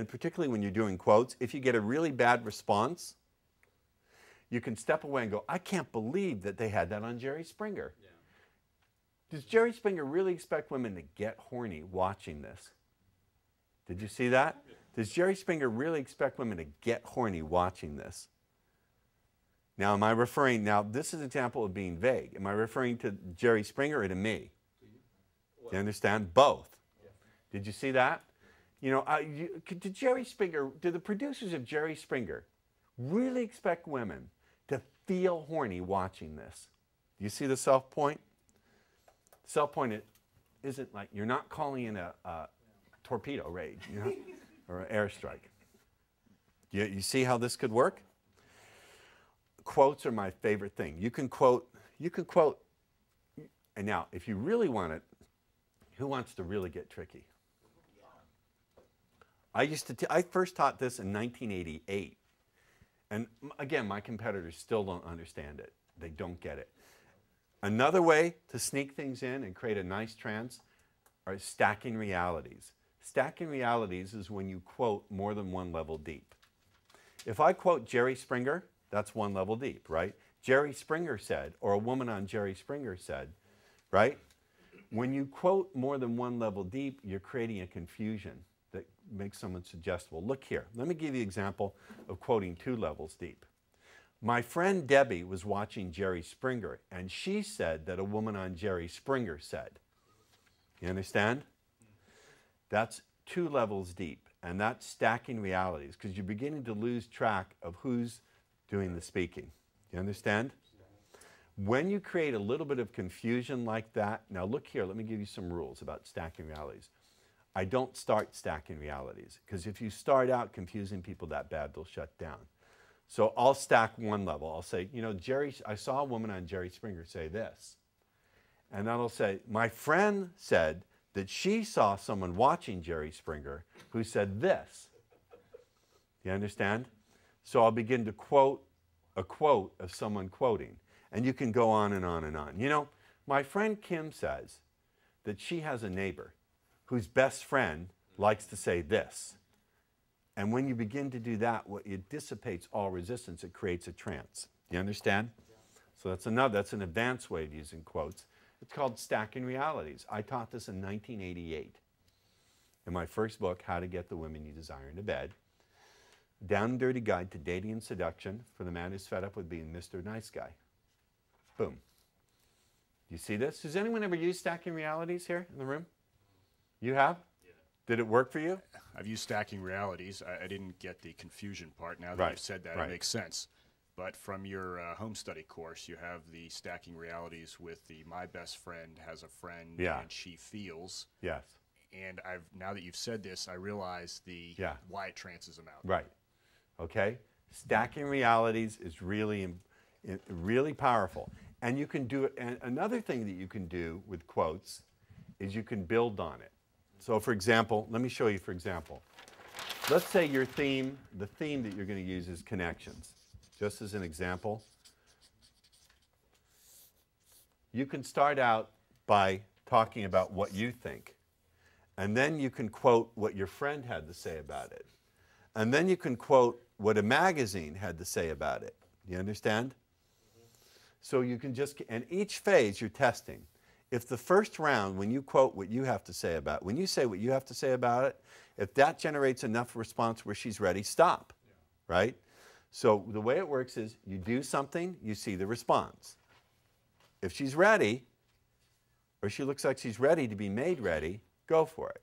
and particularly when you're doing quotes, if you get a really bad response, you can step away and go, I can't believe that they had that on Jerry Springer. Yeah. Does Jerry Springer really expect women to get horny watching this? Did you see that? Does Jerry Springer really expect women to get horny watching this? Now, am I referring, now this is an example of being vague. Am I referring to Jerry Springer or to me? Do you understand? Both. Did you see that? You know, did Jerry Springer, do the producers of Jerry Springer really expect women to feel horny watching this? Do you see the self-point? Self-point isn't like, you're not calling in a torpedo raid, you know, or an airstrike. You see how this could work? Quotes are my favorite thing. You can quote, and now, if you really want it, who wants to really get tricky? I first taught this in 1988. And again, my competitors still don't understand it. They don't get it. Another way to sneak things in and create a nice trance are stacking realities. Stacking realities is when you quote more than one level deep. If I quote Jerry Springer, that's one level deep, right? Jerry Springer said, or a woman on Jerry Springer said, right? When you quote more than one level deep, you're creating a confusion that makes someone suggestible. Look here. Let me give you an example of quoting 2 levels deep. My friend Debbie was watching Jerry Springer, and she said that a woman on Jerry Springer said. You understand? That's 2 levels deep, and that's stacking realities, because you're beginning to lose track of who's doing the speaking. You understand? When you create a little bit of confusion like that, now look here, let me give you some rules about stacking realities. I don't start stacking realities, because if you start out confusing people that bad, they'll shut down. So I'll stack one level. I'll say, you know, I saw a woman on Jerry Springer say this. And then I'll say, my friend said that she saw someone watching Jerry Springer who said this. You understand? So I'll begin to quote a quote of someone quoting. And you can go on and on and on. You know, my friend Kim says that she has a neighbor whose best friend likes to say this. And when you begin to do that, it dissipates all resistance. It creates a trance. Do you understand? Yeah. So that's an advanced way of using quotes. It's called stacking realities. I taught this in 1988 in my first book, How to Get the Women You Desire into Bed. Down and Dirty Guide to Dating and Seduction for the man who's fed up with being Mr. Nice Guy. Boom. You see this? Has anyone ever used stacking realities here in the room? You have? Yeah. Did it work for you? I've used stacking realities. I didn't get the confusion part. Now that you've said that, it makes sense. But from your home study course, you have the stacking realities with the my best friend has a friend and she feels. Yes. And now that you've said this, I realize why it trances them out. Right. Okay? Stacking realities is really powerful. And you can do it. And another thing that you can do with quotes is you can build on it. So for example, let me show you for example. Let's say the theme that you're going to use is connections. Just as an example, you can start out by talking about what you think. And then you can quote what your friend had to say about it. And then you can quote what a magazine had to say about it. You understand? So you can and each phase you're testing. If the first round, when you quote what you have to say about it, when you say what you have to say about it, if that generates enough response where she's ready, stop, right? So the way it works is you do something, you see the response. If she's ready, or she looks like she's ready to be made ready, go for it.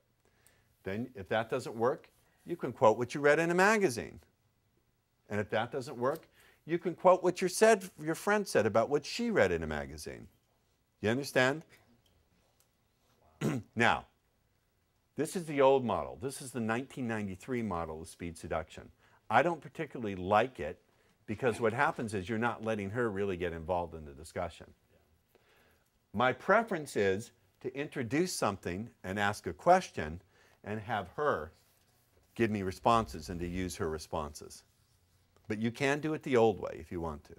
Then if that doesn't work, you can quote what you read in a magazine. And if that doesn't work, you can quote what your friend said about what she read in a magazine. You understand? Now, this is the old model. This is the 1993 model of speed seduction. I don't particularly like it because what happens is you're not letting her really get involved in the discussion. My preference is to introduce something and ask a question and have her give me responses and to use her responses. But you can do it the old way if you want to.